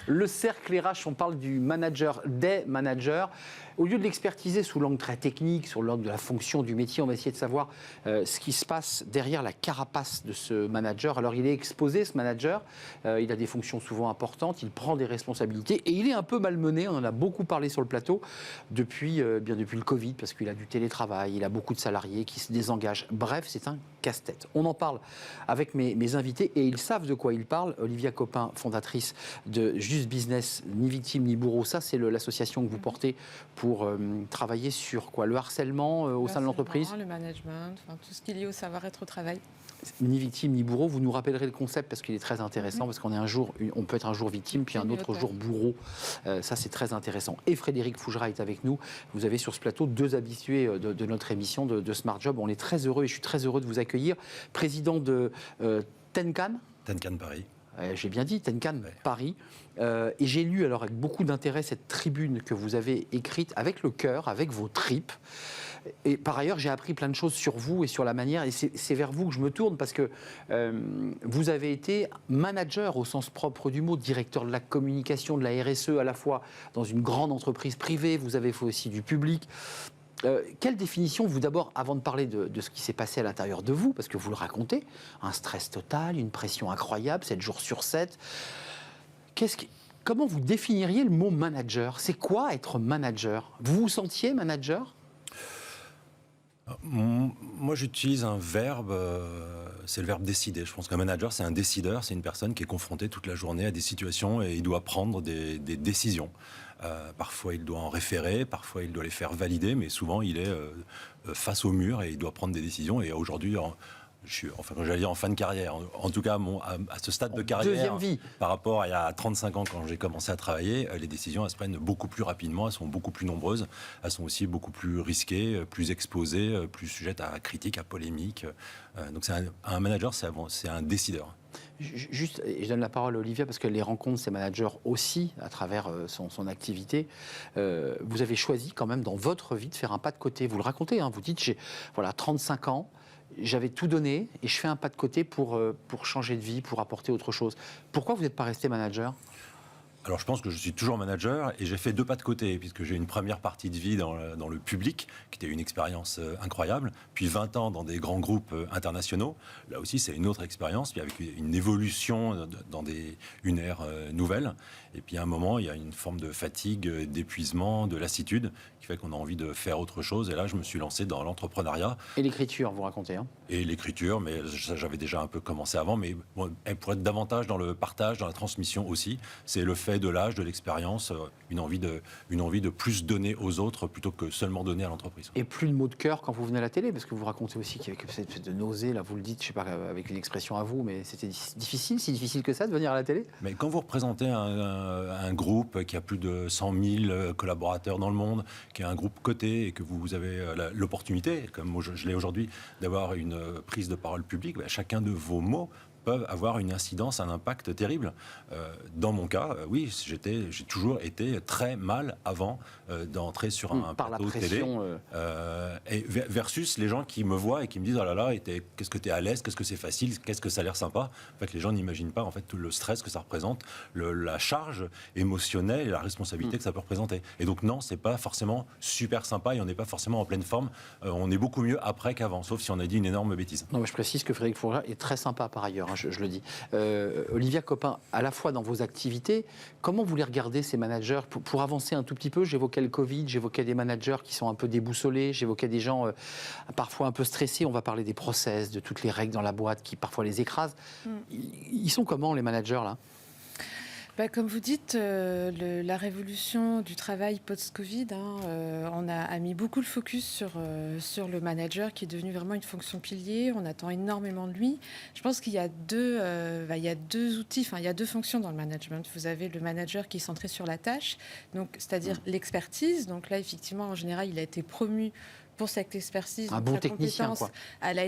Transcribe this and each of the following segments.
Le cercle RH, on parle du manager, des managers. Au lieu de l'expertiser sous l'angle très technique, sur l'angle de la fonction du métier, on va essayer de savoir ce qui se passe derrière la carapace de ce manager. Alors il est exposé, ce manager, il a des fonctions souvent importantes, il prend des responsabilités et il est un peu malmené, on en a beaucoup parlé sur le plateau, depuis le Covid, parce qu'il a du télétravail, il a beaucoup de salariés qui se désengagent. Bref, c'est un casse-tête. On en parle avec mes invités et ils savent de quoi ils parlent. Olivia Copin, fondatrice de Just Business, ni victime ni bourreau, ça c'est l'association que vous portez pour travailler sur quoi? Le harcèlement au sein de l'entreprise? Le management, enfin, tout ce qui est lié au savoir-être au travail. Ni victime ni bourreau, vous nous rappellerez le concept parce qu'il est très intéressant, parce qu'on est on peut être un jour victime puis un autre jour bourreau. Ça c'est très intéressant. Et Frédéric Fougera est avec nous. Vous avez sur ce plateau deux habitués de notre émission de Smart Job. On est très heureux et je suis très heureux de vous accueillir. Président de Tenkan. Tenkan Paris. J'ai bien dit, Tenkan Paris. Et j'ai lu alors avec beaucoup d'intérêt cette tribune que vous avez écrite avec le cœur, avec vos tripes. Et par ailleurs, j'ai appris plein de choses sur vous et sur la manière, et c'est vers vous que je me tourne, parce que vous avez été manager au sens propre du mot, directeur de la communication, de la RSE, à la fois dans une grande entreprise privée, vous avez fait aussi du public. Quelle définition, vous d'abord, avant de parler de ce qui s'est passé à l'intérieur de vous, parce que vous le racontez, un stress total, une pression incroyable, 7 jours sur 7, comment vous définiriez le mot manager? C'est quoi être manager? Vous vous sentiez manager? Moi, j'utilise un verbe, c'est le verbe décider. Je pense qu'un manager, c'est un décideur, c'est une personne qui est confrontée toute la journée à des situations et il doit prendre des décisions. Parfois, il doit en référer, parfois, il doit les faire valider, mais souvent, il est face au mur et il doit prendre des décisions. Et aujourd'hui, je suis, j'allais dire en fin de carrière. En tout cas, à ce stade de carrière, deuxième vie. Par rapport à il y a 35 ans, quand j'ai commencé à travailler, les décisions, elles se prennent beaucoup plus rapidement, elles sont beaucoup plus nombreuses, elles sont aussi beaucoup plus risquées, plus exposées, plus sujettes à critiques, à polémiques. Donc un manager, c'est un décideur. Juste, et je donne la parole à Olivia parce qu'elle les rencontre, ces managers aussi, à travers son activité. Vous avez choisi quand même dans votre vie de faire un pas de côté. Vous le racontez, hein, vous dites, j'ai 35 ans, j'avais tout donné et je fais un pas de côté pour changer de vie, pour apporter autre chose. Pourquoi vous n'êtes pas resté manager ? Alors je pense que je suis toujours manager et j'ai fait 2 pas de côté, puisque j'ai une première partie de vie dans le public, qui était une expérience incroyable, puis 20 ans dans des grands groupes internationaux. Là aussi, c'est une autre expérience, puis avec une évolution dans une ère nouvelle. Et puis à un moment, il y a une forme de fatigue, d'épuisement, de lassitude, qui fait qu'on a envie de faire autre chose. Et là, je me suis lancé dans l'entrepreneuriat. Et l'écriture, vous racontez, hein ? Et l'écriture, mais j'avais déjà un peu commencé avant, mais bon, pour être davantage dans le partage, dans la transmission aussi, c'est le fait de l'âge, de l'expérience, une envie de plus donner aux autres plutôt que seulement donner à l'entreprise. Et plus de mots de cœur quand vous venez à la télé, parce que vous racontez aussi qu'il y avait cette espèce de nausée, là vous le dites, je sais pas, avec une expression à vous, mais c'était difficile, si difficile que ça de venir à la télé ? Mais quand vous représentez un groupe qui a plus de 100 000 collaborateurs dans le monde, qui est un groupe coté et que vous avez l'opportunité, comme je l'ai aujourd'hui, d'avoir une prise de parole publique, chacun de vos mots peuvent avoir une incidence, un impact terrible. Dans mon cas, oui, j'ai toujours été très mal avant d'entrer sur un plateau de télé. Et versus les gens qui me voient et qui me disent « Oh là là, qu'est-ce que tu es à l'aise, qu'est-ce que c'est facile, qu'est-ce que ça a l'air sympa ?» En fait, les gens n'imaginent pas en fait, tout le stress que ça représente, la charge émotionnelle et la responsabilité que ça peut représenter. Et donc non, c'est pas forcément super sympa et on n'est pas forcément en pleine forme. On est beaucoup mieux après qu'avant, sauf si on a dit une énorme bêtise. Non, mais je précise que Frédéric Fougera est très sympa par ailleurs. Je le dis. Olivia Copin, à la fois dans vos activités, comment vous les regardez, ces managers, pour avancer un tout petit peu? J'évoquais le Covid, j'évoquais des managers qui sont un peu déboussolés, j'évoquais des gens parfois un peu stressés. On va parler des process, de toutes les règles dans la boîte qui parfois les écrasent. Ils sont comment, les managers, là? Comme vous dites, la révolution du travail post-Covid, on a mis beaucoup le focus sur le manager qui est devenu vraiment une fonction pilier. On attend énormément de lui. Je pense qu'il y a deux outils, il y a 2 fonctions dans le management. Vous avez le manager qui est centré sur la tâche, donc c'est-à-dire l'expertise. Donc là, effectivement, en général, il a été promu pour cette expertise, Un donc bon sa technicien, compétence, quoi. elle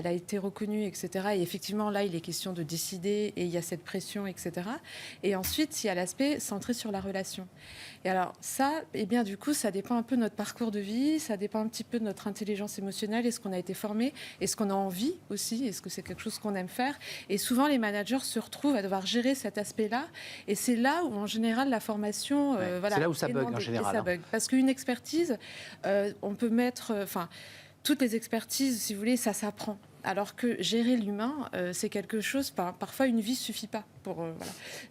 a été reconnue, etc. Et effectivement, là, il est question de décider et il y a cette pression, etc. Et ensuite, il y a l'aspect centré sur la relation. Et alors ça, eh bien, du coup, ça dépend un peu de notre parcours de vie, ça dépend un petit peu de notre intelligence émotionnelle, est-ce qu'on a été formé, est-ce qu'on a envie aussi, est-ce que c'est quelque chose qu'on aime faire. Et souvent, les managers se retrouvent à devoir gérer cet aspect-là. Et c'est là où, en général, la formation... Ouais. voilà, C'est là où ça est bug, en demandée. général, Et ça bug. Parce qu'une expertise, on peut mettre... toutes les expertises, si vous voulez, ça s'apprend. Alors que gérer l'humain, c'est quelque chose, parfois une vie ne suffit pas. Voilà.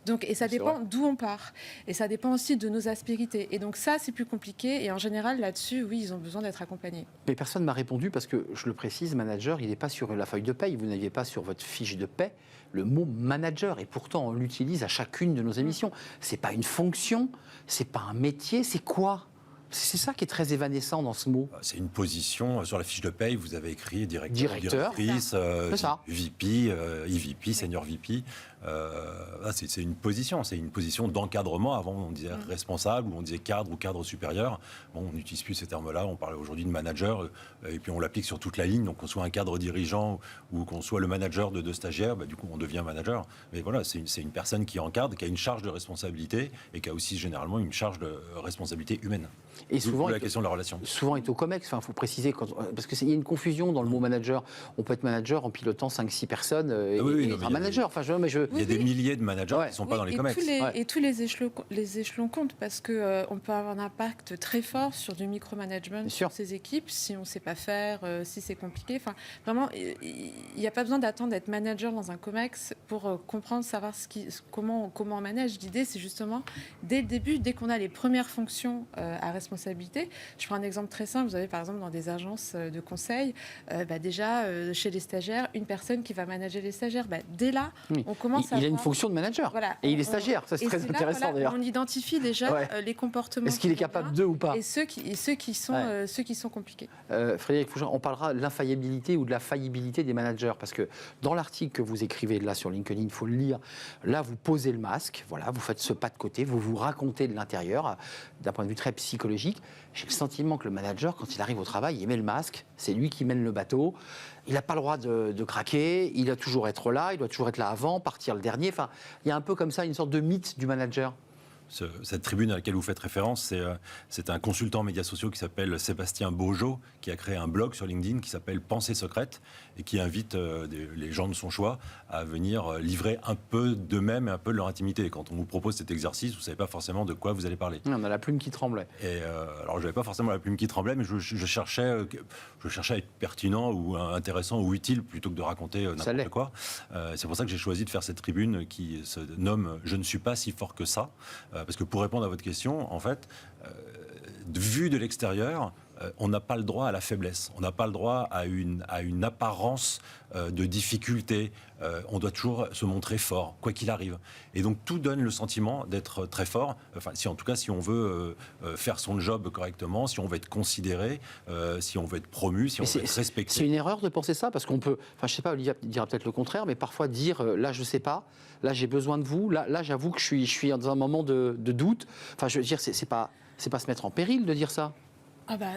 Donc, et ça dépend d'où on part. Et ça dépend aussi de nos aspérités. Et donc ça, c'est plus compliqué. Et en général, là-dessus, oui, ils ont besoin d'être accompagnés. Mais personne ne m'a répondu parce que, je le précise, manager, il n'est pas sur la feuille de paye. Vous n'aviez pas sur votre fiche de paie le mot manager. Et pourtant, on l'utilise à chacune de nos émissions. Ce n'est pas une fonction, ce n'est pas un métier, c'est quoi ? C'est ça qui est très évanescent dans ce mot. C'est une position. Sur la fiche de paye, vous avez écrit directeur, Directrice, VP, EVP, senior VP. C'est une position. C'est une position d'encadrement. Avant, on disait responsable ou on disait cadre ou cadre supérieur. Bon, on n'utilise plus ces termes-là. On parle aujourd'hui de manager. Et puis, on l'applique sur toute la ligne. Donc, qu'on soit un cadre dirigeant ou qu'on soit le manager de 2 stagiaires, du coup, on devient manager. Mais voilà, c'est une personne qui encadre, qui a une charge de responsabilité et qui a aussi généralement une charge de responsabilité humaine. Et souvent, la question de la relation. Souvent est au COMEX, il faut préciser, parce qu'il y a une confusion dans le mot manager. On peut être manager en pilotant 5-6 personnes et être un manager. Il y a des milliers de managers qui ne sont pas dans les COMEX. Et tous les échelons comptent, parce qu'on peut avoir un impact très fort sur du micromanagement sur ces équipes, si on ne sait pas faire, si c'est compliqué. Enfin, vraiment, il n'y a pas besoin d'attendre d'être manager dans un COMEX pour comprendre, savoir comment on manage. L'idée, c'est justement, dès le début, dès qu'on a les premières fonctions à responsabilité. Je prends un exemple très simple. Vous avez par exemple dans des agences de conseil, déjà chez les stagiaires, une personne qui va manager les stagiaires. Dès là, on commence à... Il a une fonction de manager. Voilà, et il est stagiaire. Ça, c'est très intéressant d'ailleurs. On identifie déjà les comportements. Est-ce qu'il est capable d'eux ou pas? Et ceux qui sont compliqués. Frédéric Fougère, on parlera de l'infaillibilité ou de la faillibilité des managers. Parce que dans l'article que vous écrivez là sur LinkedIn, il faut le lire. Là, vous posez le masque. Voilà, vous faites ce pas de côté. Vous vous racontez de l'intérieur d'un point de vue très psychologique. J'ai le sentiment que le manager, quand il arrive au travail, il met le masque, c'est lui qui mène le bateau, il n'a pas le droit de craquer, il doit toujours être là, il doit toujours être là avant, partir le dernier. Enfin, il y a un peu comme ça une sorte de mythe du manager. Cette tribune à laquelle vous faites référence, c'est un consultant médias sociaux qui s'appelle Sébastien Beaujeau, qui a créé un blog sur LinkedIn qui s'appelle Pensée secrète et qui invite les gens de son choix à venir livrer un peu d'eux-mêmes et un peu de leur intimité. Et quand on vous propose cet exercice, vous ne savez pas forcément de quoi vous allez parler. On a la plume qui tremblait. Et alors, je n'avais pas forcément la plume qui tremblait, mais je cherchais à être pertinent ou intéressant ou utile plutôt que de raconter n'importe quoi. C'est pour ça que j'ai choisi de faire cette tribune qui se nomme « Je ne suis pas si fort que ça ». Parce que pour répondre à votre question, en fait, vu de l'extérieur, on n'a pas le droit à la faiblesse. On n'a pas le droit à une apparence de difficulté. On doit toujours se montrer fort, quoi qu'il arrive. Et donc tout donne le sentiment d'être très fort. Enfin, en tout cas, si on veut faire son job correctement, si on veut être considéré, si on veut être promu, si on veut être respecté. C'est une erreur de penser ça, parce qu'on peut... Enfin, je ne sais pas, Olivier dira peut-être le contraire, mais parfois dire, là, je ne sais pas, là, j'ai besoin de vous, là j'avoue que je suis dans un moment de doute. Enfin, je veux dire, c'est pas se mettre en péril de dire ça.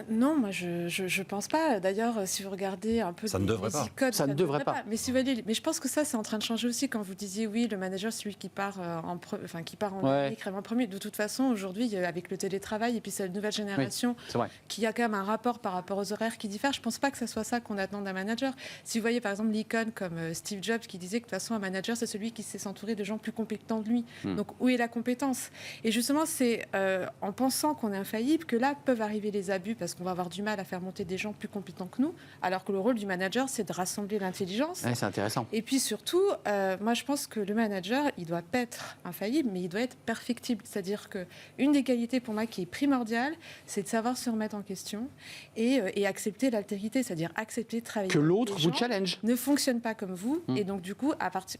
Non, moi je pense pas. D'ailleurs, si vous regardez un peu ça ne devrait pas. Codes, ça ne devrait pas. Mais si vous voyez, mais je pense que ça c'est en train de changer aussi. Quand vous disiez oui, le manager c'est celui qui part en premier. De toute façon, aujourd'hui, avec le télétravail et puis cette nouvelle génération qui a quand même un rapport par rapport aux horaires qui diffèrent, je pense pas que ça soit ça qu'on attend d'un manager. Si vous voyez par exemple l'icône comme Steve Jobs qui disait que de toute façon un manager c'est celui qui sait s'entourer de gens plus compétents de lui. Donc où est la compétence? Et justement, c'est en pensant qu'on est infaillible que là peuvent arriver les abus, parce qu'on va avoir du mal à faire monter des gens plus compétents que nous, alors que le rôle du manager, c'est de rassembler l'intelligence. Ouais, c'est intéressant. Et puis surtout, moi je pense que le manager, il doit pas être infaillible, mais il doit être perfectible. C'est-à-dire qu'une des qualités pour moi qui est primordiale, c'est de savoir se remettre en question et accepter l'altérité, c'est-à-dire accepter de travailler. Que l'autre vous challenge. Ne fonctionne pas comme vous, et donc du coup,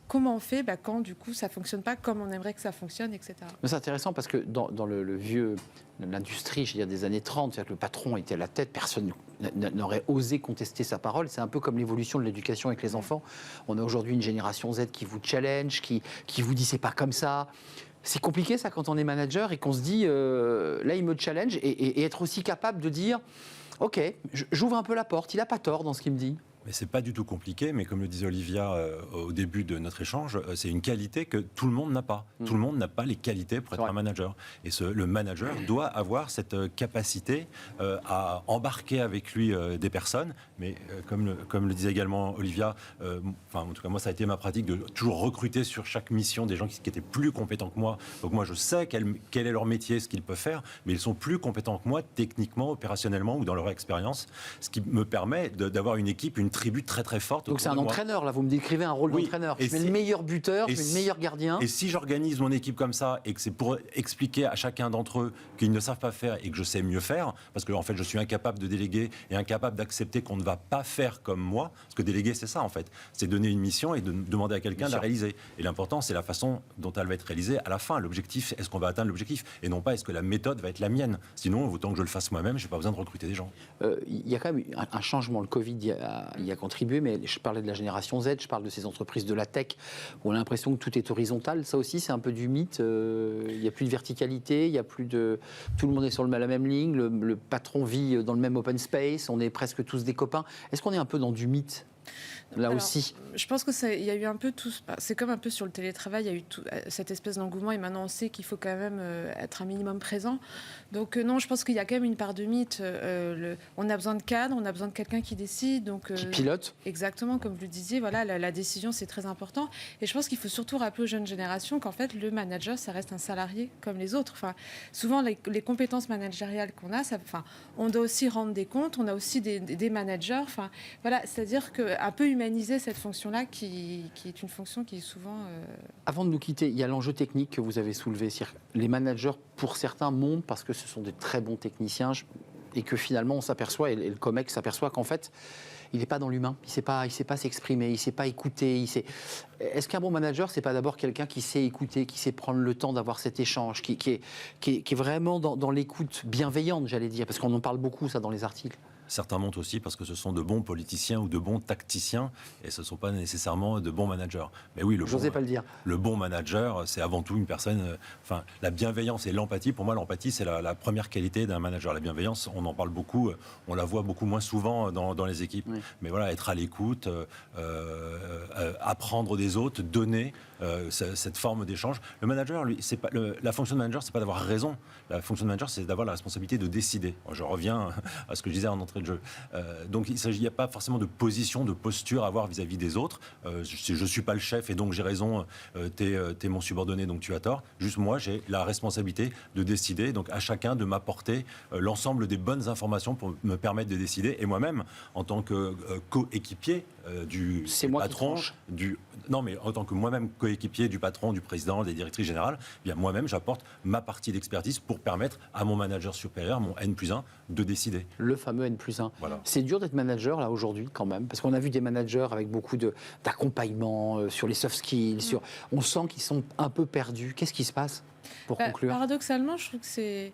comment on fait quand du coup ça fonctionne pas comme on aimerait que ça fonctionne, etc. Mais c'est intéressant parce que dans le vieux... l'industrie, je veux dire, des années 30, c'est-à-dire que le patron était à la tête, personne n'aurait osé contester sa parole. C'est un peu comme l'évolution de l'éducation avec les enfants. On a aujourd'hui une génération Z qui vous challenge, qui vous dit c'est pas comme ça. C'est compliqué ça quand on est manager et qu'on se dit là il me challenge et être aussi capable de dire Ok, j'ouvre un peu la porte. Il n'a pas tort dans ce qu'il me dit. Mais c'est pas du tout compliqué, mais comme le disait Olivia au début de notre échange, c'est une qualité que tout le monde n'a pas. Tout le monde n'a pas les qualités pour être un manager. Et le manager doit avoir cette capacité à embarquer avec lui des personnes. Mais comme le disait également Olivia, en tout cas moi ça a été ma pratique de toujours recruter sur chaque mission des gens qui étaient plus compétents que moi. Donc moi je sais quel est leur métier, ce qu'ils peuvent faire, mais ils sont plus compétents que moi techniquement, opérationnellement ou dans leur expérience, ce qui me permet d'avoir une équipe, une tribu très très forte. Donc c'est un entraîneur, là, vous me décrivez un rôle d'entraîneur. Je mets le meilleur buteur, je mets le meilleur gardien. Et si j'organise mon équipe comme ça et que c'est pour expliquer à chacun d'entre eux qu'ils ne savent pas faire et que je sais mieux faire, parce que en fait je suis incapable de déléguer et incapable d'accepter qu'on ne va pas faire comme moi, parce que déléguer c'est ça en fait, c'est donner une mission et de demander à quelqu'un de la réaliser. Et l'important c'est la façon dont elle va être réalisée à la fin. L'objectif, est-ce qu'on va atteindre l'objectif et non pas est-ce que la méthode va être la mienne. Sinon, autant que je le fasse moi-même, j'ai pas besoin de recruter des gens. Il y a quand même un changement. Le Covid y a contribué, mais je parlais de la génération Z, je parle de ces entreprises de la tech où on a l'impression que tout est horizontal. Ça aussi, c'est un peu du mythe. Il n'y a plus de verticalité, il y a plus de... Tout le monde est sur la même ligne, le patron vit dans le même open space, on est presque tous des copains. Est-ce qu'on est un peu dans du mythe là aussi? Je pense qu'il y a eu un peu tout. C'est comme un peu sur le télétravail, il y a eu cette espèce d'engouement et maintenant on sait qu'il faut quand même être un minimum présent. Donc non, je pense qu'il y a quand même une part de mythe. On a besoin de cadres, on a besoin de quelqu'un qui décide. Qui pilote. Exactement, comme vous le disiez, voilà, la décision c'est très important. Et je pense qu'il faut surtout rappeler aux jeunes générations qu'en fait le manager ça reste un salarié comme les autres. Enfin, souvent les compétences managériales qu'on a, on doit aussi rendre des comptes, on a aussi des managers. Enfin, voilà, c'est-à-dire qu'un peu humaniser cette fonction-là qui est une fonction qui est souvent... Avant de nous quitter, il y a l'enjeu technique que vous avez soulevé. Les managers, pour certains, montent parce que ce sont de très bons techniciens et que finalement on s'aperçoit, et le COMEX s'aperçoit qu'en fait, il n'est pas dans l'humain, il ne sait pas s'exprimer, il ne sait pas écouter. Est-ce qu'un bon manager, c'est pas d'abord quelqu'un qui sait écouter, qui sait prendre le temps d'avoir cet échange, qui est vraiment dans l'écoute bienveillante, j'allais dire, parce qu'on en parle beaucoup, ça, dans les articles. Certains montent aussi parce que ce sont de bons politiciens ou de bons tacticiens et ce ne sont pas nécessairement de bons managers. Mais oui, le bon manager, c'est avant tout une personne... la bienveillance et l'empathie, pour moi, l'empathie, c'est la première qualité d'un manager. La bienveillance, on en parle beaucoup, on la voit beaucoup moins souvent dans les équipes. Oui. Mais voilà, être à l'écoute, apprendre des autres, donner cette forme d'échange. Le manager, lui, la fonction de manager, c'est pas d'avoir raison. La fonction de manager, c'est d'avoir la responsabilité de décider. Je reviens à ce que je disais en entrée de jeu. Donc il n'y a pas forcément de position, de posture à avoir vis-à-vis des autres. Je ne suis pas le chef et donc j'ai raison, t'es mon subordonné donc tu as tort. Juste moi, j'ai la responsabilité de décider, donc à chacun de m'apporter l'ensemble des bonnes informations pour me permettre de décider. Et moi-même, en tant que coéquipier du patron, non mais en tant que moi-même coéquipier du patron, du président, des directrices générales, eh bien moi-même j'apporte ma partie d'expertise pour permettre à mon manager supérieur, mon N+1, de décider. Le fameux N+1. Voilà. C'est dur d'être manager là aujourd'hui quand même, parce qu'on a vu des managers avec beaucoup d'accompagnement sur les soft skills, on sent qu'ils sont un peu perdus. Qu'est-ce qui se passe pour conclure? Paradoxalement, je trouve que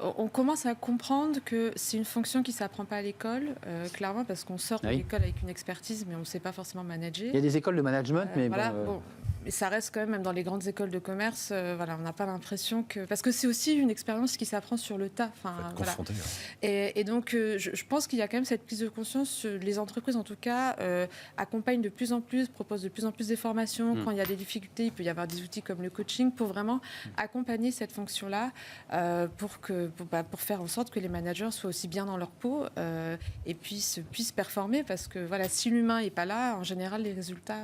on commence à comprendre que c'est une fonction qui ne s'apprend pas à l'école, clairement, parce qu'on sort de l'école avec une expertise, mais on ne sait pas forcément manager. Il y a des écoles de management, mais mais ça reste quand même dans les grandes écoles de commerce, on n'a pas l'impression que... Parce que c'est aussi une expérience qui s'apprend sur le tas. Confronté. Et donc, je pense qu'il y a quand même cette prise de conscience. Les entreprises, en tout cas, accompagnent de plus en plus, proposent de plus en plus des formations. Quand il y a des difficultés, il peut y avoir des outils comme le coaching pour vraiment accompagner cette fonction-là, pour faire en sorte que les managers soient aussi bien dans leur peau et puissent performer. Parce que si l'humain n'est pas là, en général, les résultats,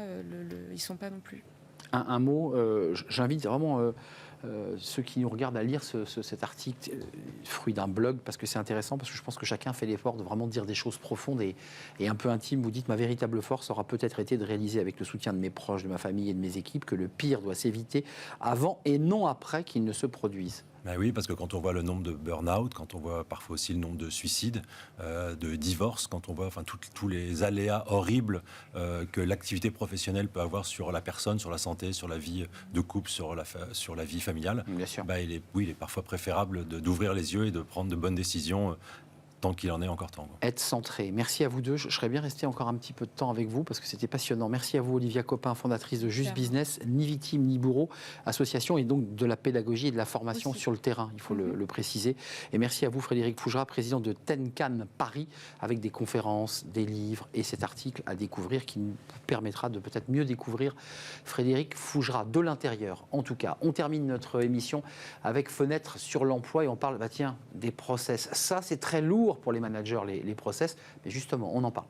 ils ne sont pas non plus. Un mot, j'invite vraiment ceux qui nous regardent à lire cet article, fruit d'un blog, parce que c'est intéressant, parce que je pense que chacun fait l'effort de vraiment dire des choses profondes et un peu intimes. Vous dites, ma véritable force aura peut-être été de réaliser avec le soutien de mes proches, de ma famille et de mes équipes que le pire doit s'éviter avant et non après qu'il ne se produise. Ben oui, parce que quand on voit le nombre de burn-out, quand on voit parfois aussi le nombre de suicides, de divorces, quand on voit tous les aléas horribles que l'activité professionnelle peut avoir sur la personne, sur la santé, sur la vie de couple, sur la vie familiale, bien sûr. Il est parfois préférable d'ouvrir les yeux et de prendre de bonnes décisions tant qu'il en est encore temps. Être centré. Merci à vous deux. Je serais bien resté encore un petit peu de temps avec vous parce que c'était passionnant. Merci à vous, Olivia Copin, fondatrice de Just Business, ni victime ni bourreau, association et donc de la pédagogie et de la formation sur le terrain, il faut le préciser. Et merci à vous, Frédéric Fougera, président de Tenkan Paris, avec des conférences, des livres et cet article à découvrir qui nous permettra de peut-être mieux découvrir Frédéric Fougera de l'intérieur. En tout cas, on termine notre émission avec Fenêtre sur l'emploi et on parle, des process. Ça, c'est très lourd pour les managers, les process, mais justement, on en parle.